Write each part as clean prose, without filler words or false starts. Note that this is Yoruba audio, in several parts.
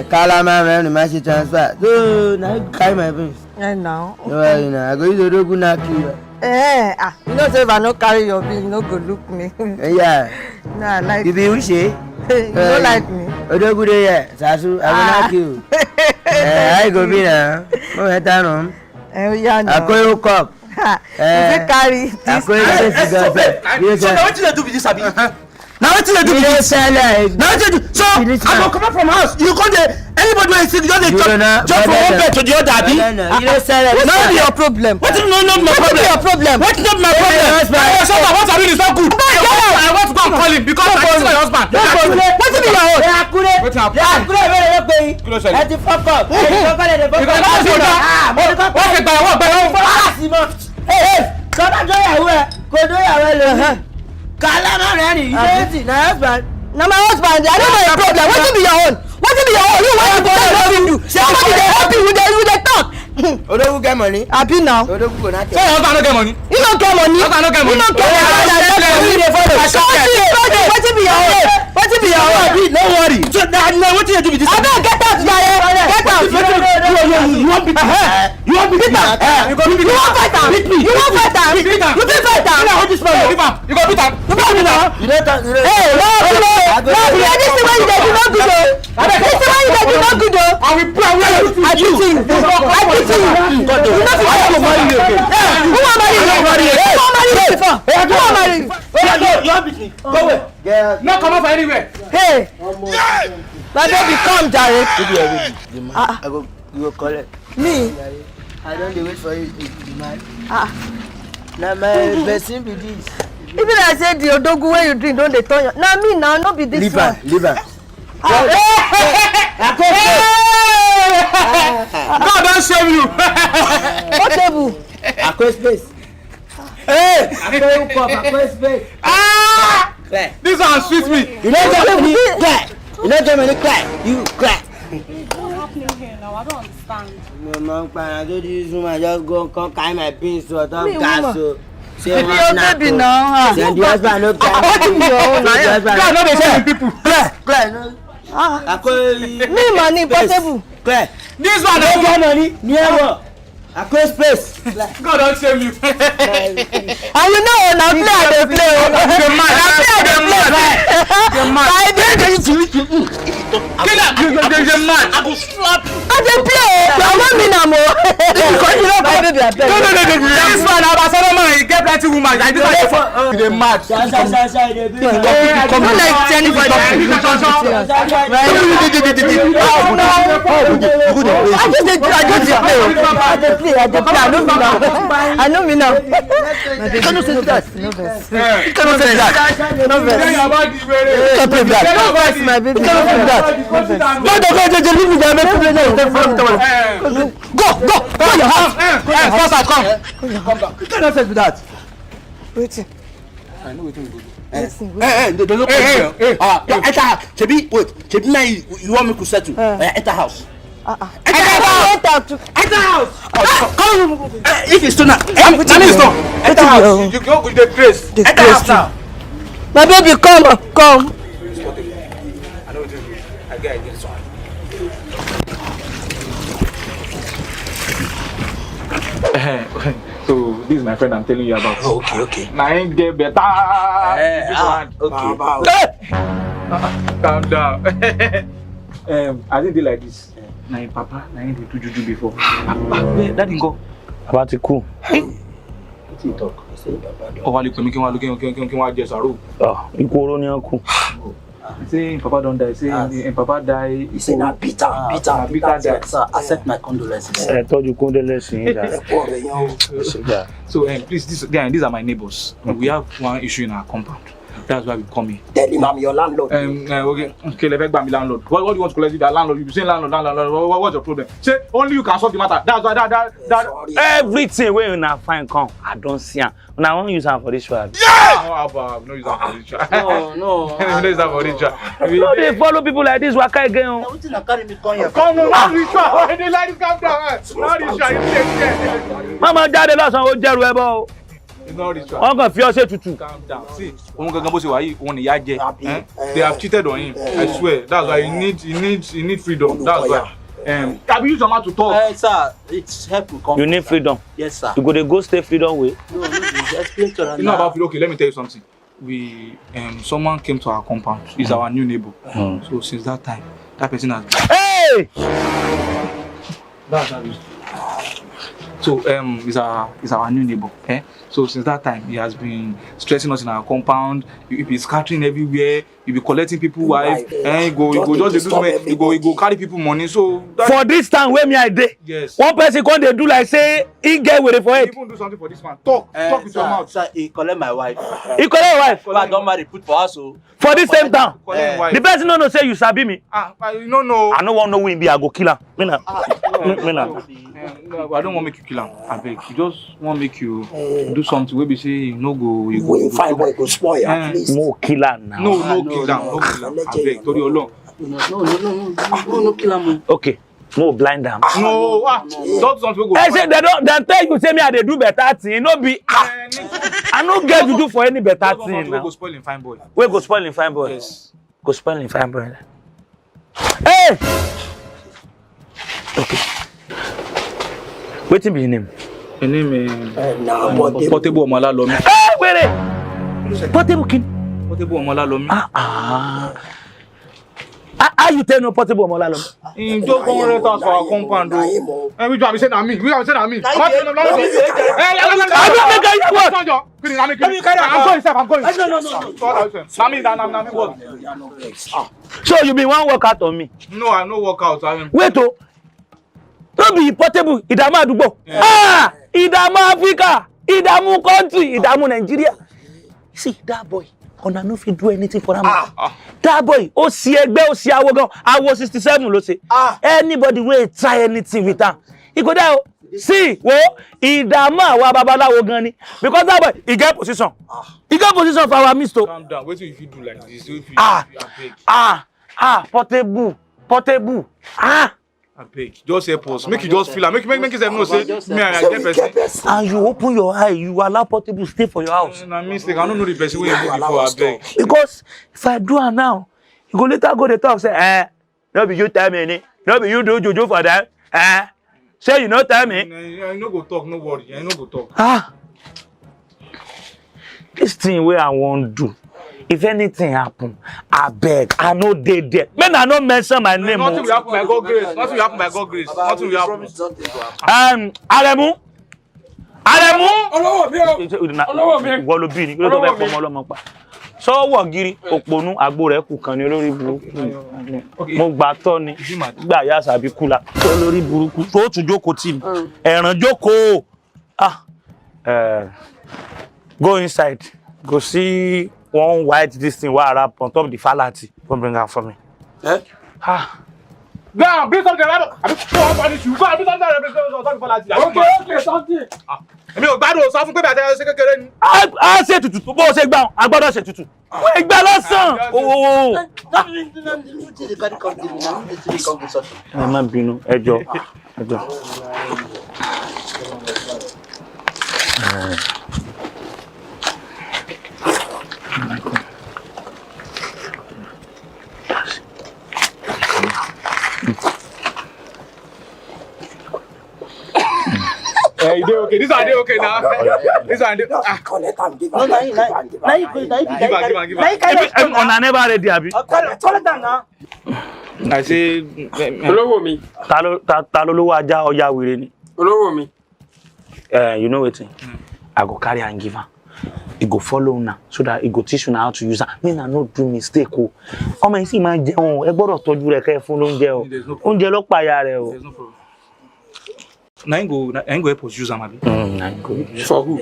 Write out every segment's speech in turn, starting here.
Kalama man, the transfer. So now carry my beans. Now. No, I go use the rogu na kill. You know say if I no carry your bill, you no go look me. Yeah. Nah, like you be wish you don't like me. Odogu dey here. Sasu, I will not kill. I go be now. No head down. Yeah, no. I go you cup. You carry this. I go you this. So now what you do with this abi? Now what you do with this? Now what you do? So I go come from house. You come there. Anybody wey sick, just jump from one bed to the other abi. You don't sell it. What be your problem? What is not my problem? What is your problem? What is not my problem? What I mean is not good. I want to go and call him because I see my husband. What is your own? What happened? Let the fuck up. Hey, somebody do your way. Go do your way. Kalama ready. You don't see my husband. Now my husband, I don't know your problem. What be your own? What be your own? You want to do? Somebody dey help you with the talk. Odogu get money. Happy now. Odogu go not. So your husband no get money? You don't get money. Husband no get money. You don't get money. What be your own? What be your own? No worry. So now what you do with this? I don't get out, Jare. Get out. You want beat her? You want beat her? You want fight her? You want fight her? You can fight her. You hold this man. You go beat her. You want beat her? You don't talk. Hey, no, this is why you do not good though. This is why you do not good though. I will pray. I beat you. I beat you. You not marry you again. Who want marry you? Who want marry you before? Who want marry you? You want beat me? Go away. No come up anywhere. Hey. My baby, come, Jare. I go. You go call it. Me? I don't wait for you to demand. Now my blessing be this. Even I said the odogu when you drink, don't they turn your... Now me now, not be this one. Leave her. God don't shame you. What table? Aqua space. Hey! Aqua space. This one sweet me. You know Germany? Clap. You know Germany? Clap. You clap. What's happening here now? I don't understand. No, I don't use woman. I just go come carry my beans to a top gas. So, Baby, your baby now. Send the husband no clap. God no dey shame people. Clap. No. Me money, portable. Clap. This one No get money. Never. Aqua space. God don't shame you. And you know now play I dey play. I go slap. I dey play. I want me now more. Because you know my baby I beg. No. This one Abasado man, he get plenty woman. I do that. You dey mad. Come like Jennifer. I just dey play. I know me now. You cannot say that. No verse. You cannot say that. No verse. You can't play that. No verse, my baby. You cannot play that. No, leave me there. Go your house. First come. You cannot say that. Wait. I know wetin we go do. There's no problem. Enter. Chebi, wait. Chebi, now you want me to settle? Enter house. Enter house. Come. If it's still not. Enter house. You go with the grace. Enter house now. My baby, come. I know wetin we do. I get this one. So this is my friend I'm telling you about. Okay. Now ain't get better. Okay. Calm down. I didn't do like this. Now in Papa, now ain't do juju before. That didn't go. About it cool. What you talk? Oh, while you come, can just a rope. Oh, you go on uncle. Say Papa don't die. Say Papa die. He said, "Now Peter died. Sir, accept my condolences." I told you condolences. So please, these are my neighbors. We have one issue in our compound. That's why we come here. Tell him I'm your landlord. Okay, let's back me landlord. What do you want to collect? That landlord? You say landlord. What's your problem? Say only you can solve the matter. That's why that. Everything where you now find come, I don't see him. Now I want to use him for this one. Yeah! No, use that for this one. No. No, use that for this one. No, they follow people like this. Waka again. Come on, not this one. They like this calm down. Not this one. Mama, daddy, lost on Ojeru Ebo. It's not ritual. Wọ́n kàn fi ọṣẹ tutù. Calm down. See, òun gangan bó ṣe wà yìí, òun nìyà jẹ. They have cheated on him. I swear. That's why he need freedom. That's why. Have you used your mouth to talk? Sir, it's help me come. You need freedom. Yes, sir. You go stay freedom way. No, explain to her. You know about freedom? Okay, let me tell you something. Someone came to our compound. He's our new neighbor. So since that time, that person has. Hey! That's how it is. So he's our new neighbor. Eh? So since that time, he has been stressing us in our compound. He'll be scattering everywhere. He'll be collecting people's wife. He go just do something. He go carry people money. So for this time where me I dey. Yes. One person come dey do like say he get with it for it. Even do something for this man. Talk with your mouth. Sir, he collect my wife. He collect your wife. I don't marry, put for us. So. For this same town. The The person no know say you sabi me. you don't know. I no wan know who him be. I go kill am. Me na. No, I don't want to make you kill him. I beg. You just want to make you do something where we say you no go. You When you find boy go spoil at least. Mo kill am now. No, kill down. No kill down. I beg. Tori Olorun. No, kill him. Okay. Mo blind am. No, don't something we go. I say they tell you say me I dey do better thing. No be I no get to do for any better thing now. Go spoil him fine boy. We go spoil him fine boy. Yes. Go spoil him fine boy. Hey! Okay. Wetin be his name? His name is Portable. Portable Omolalomi. Hey, wait. Portable kin. Portable Omolalomi. How you tell no Portable Omolalomi? He just come rent us for our compound. Which one? We said na me. Which one? We said na me. I'm going. Na me. What? So you been one work out on me? No, I no work out. Wait oh. Don't be Portable. Ìdààmú àdúgbò. Ìdààmú Africa. Ìdààmú country. Ìdààmú Nigeria. See that boy. Ona no fit do anything for am. That boy, ó sì ẹgbẹ́, ó sì awo gan. Awo 67 ló ṣe. Anybody wey try anything with am, he go there. See, wo ìdààmú àwa babaláwo gan ni. Because that boy, he get position. He get position for our midst. Calm down. What if you do like this? Portable. I beg. Just help us. Make you just feel. Make yourself know. Say me, I get person. And you open your eye, you allow Portable stay for your house. Na mistake. I don't know the person wey you do before. I beg. Because if I do it now, you go later go to talk say, no be you tell me, no be you do juju for them, say you no tell me. I no go talk. No worry. I no go talk. This thing where I won't do. If anything happen, I beg. I know they there. Man, I don't mention my name. Nothing will happen by God's grace. Nothing will happen by God's grace. Nothing will happen. Aremu. Ọlọ́wọ́ mi o. Ọlọ́wọ́ mi. Wọ́n ló bí ni. Kí ló tó fẹ́ fọmọ ọlọ́mọ pa? Sọ́wọ́ gírí òpònú àgbo rẹ̀ kù kan ní olórí burúkú. Mo gbà tọ́ ni. Gbà yá sàbí kúla. Olórí burúkú. Tó tún jókòó tì mí. Ẹ̀ràn jókòó. Go inside. Go see one white this thing where wrap on top of the falati. Come bring her for me. Go bring something. Go bring something. Okay, something. Èmi ò gbádùn sọ fún pé bàtà ẹ ṣe kékeré ni. A ṣe tutù bó ṣe gbà a gbọ́dọ̀ ṣe tutù. Wọ́n gbà lọ́sàn. Ẹ má bínú ẹjọ́. You dey okay? This one dey okay now. This one dey. Collect and give No, am. Give am. Ọ̀nà never ready abi. Collect am now. I say. Olówó mi. Ta ló lówó ajá ọya wèrè ni. Olówó mi. You know wetin? I go carry and give am. He go follow una so that he go teach una how to use am. Me na no do mistake o. Ọmọ yìí sì máa jẹun, ẹ gbọ́dọ̀ tọ́jú rẹ̀ kẹ́ fún lóúnjẹ o. Oúnjẹ ló pa ìyá rẹ̀ o. There's no problem. Na him go help us use am abi. For who?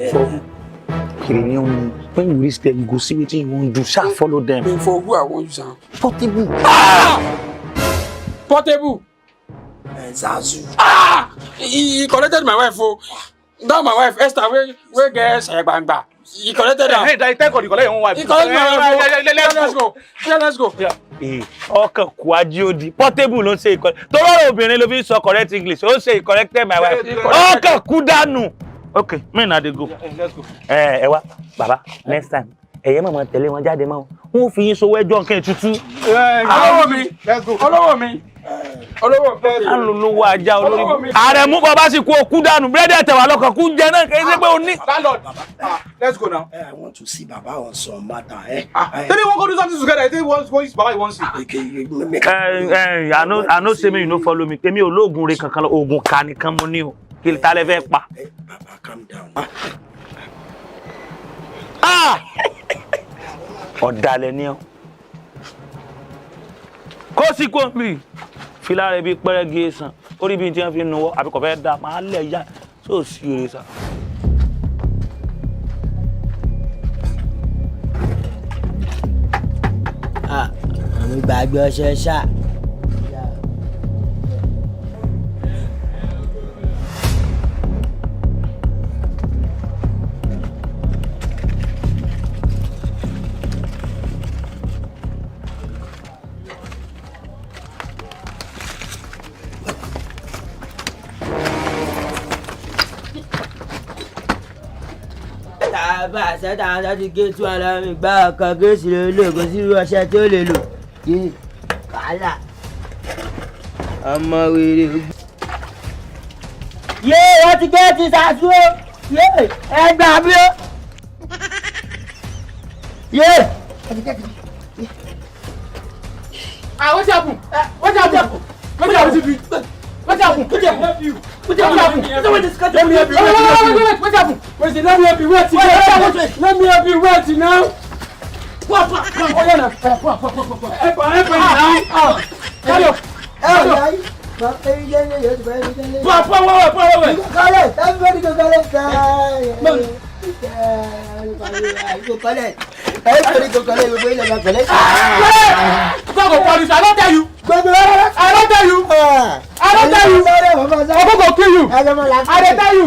When you reach there, you go see wetin you wan do. Sha follow them. For who I wan use am? Portable. Portable. Zazu. He collected my wife o. That my wife Esther wey get ṣẹgbangba. He collected am. Hey, thank God you collect your own wife. He collected my wife. Let's go. Yeah, let's go. Ọkàn kwájú odi. Portable ló ṣe ìkọlẹ̀. Tó rọrùn obìnrin ló fi sọ correct English. Ó ṣe corrected my wife. Ọkàn kú dànù. Okay, me na dey go. Let's go. Ẹ wá, baba, next time. Ẹ̀yẹ́ mama tẹ̀lé wọn jáde mọ́. Wọ́n fi yín sowó ẹjọ́ nǹkan ètùtù. Olówó mi. Let's go. Olówó mi. Olówó mi. À ń lo lówó ajá olórí. Ààrẹ mú bàbá sì kú òkú dànù. Búrẹ́dì ẹ̀tẹ̀wà lọ́kàn kú jẹ náà kì í ṣe pé o ní. Landlord. Let's go now. I want to see Baba on some matter. Tell you want to do something together. I think once Baba you want to see. I know say me you no follow me. Èmi ò lóògùn re kankan oògùn ka nìkan mo ní o. Kí lè ta lẹ fẹ́ pa. Baba, calm down. Ọ̀dàlẹ̀ ni ọ́. Kó sí kó mi. Fìlà rẹ̀ bí pẹ́rẹ́gì ẹ̀sán. Orí bí n tí wọ́n fi nuwọ́ àbí kò fẹ́ dá máa lẹ̀ yá. Só sí eré sá. Àwọn ìgbàgbé ọṣẹ ṣá. Bá ṣẹ́ta àwọn láti gé tú ara mi gbá ọkọ̀ gẹ̀ẹ́sì lè kò sí irú ọṣẹ tó lè lò yé wàhálà ọmọ wèrè. Yé wọ́n ti gé ti ṣàṣù ó yé ẹgbà bí ó yé. What happened? What happened? What happened? What happened? What happened? What happened? Let me help you. Wait. What happened? Wait, let me help you. Wait. Let me help you. Wait now. What? Oh yeah, now. Help now. Carry on. I don't tell you. I don't tell you. I'm going to kill you. I don't tell you.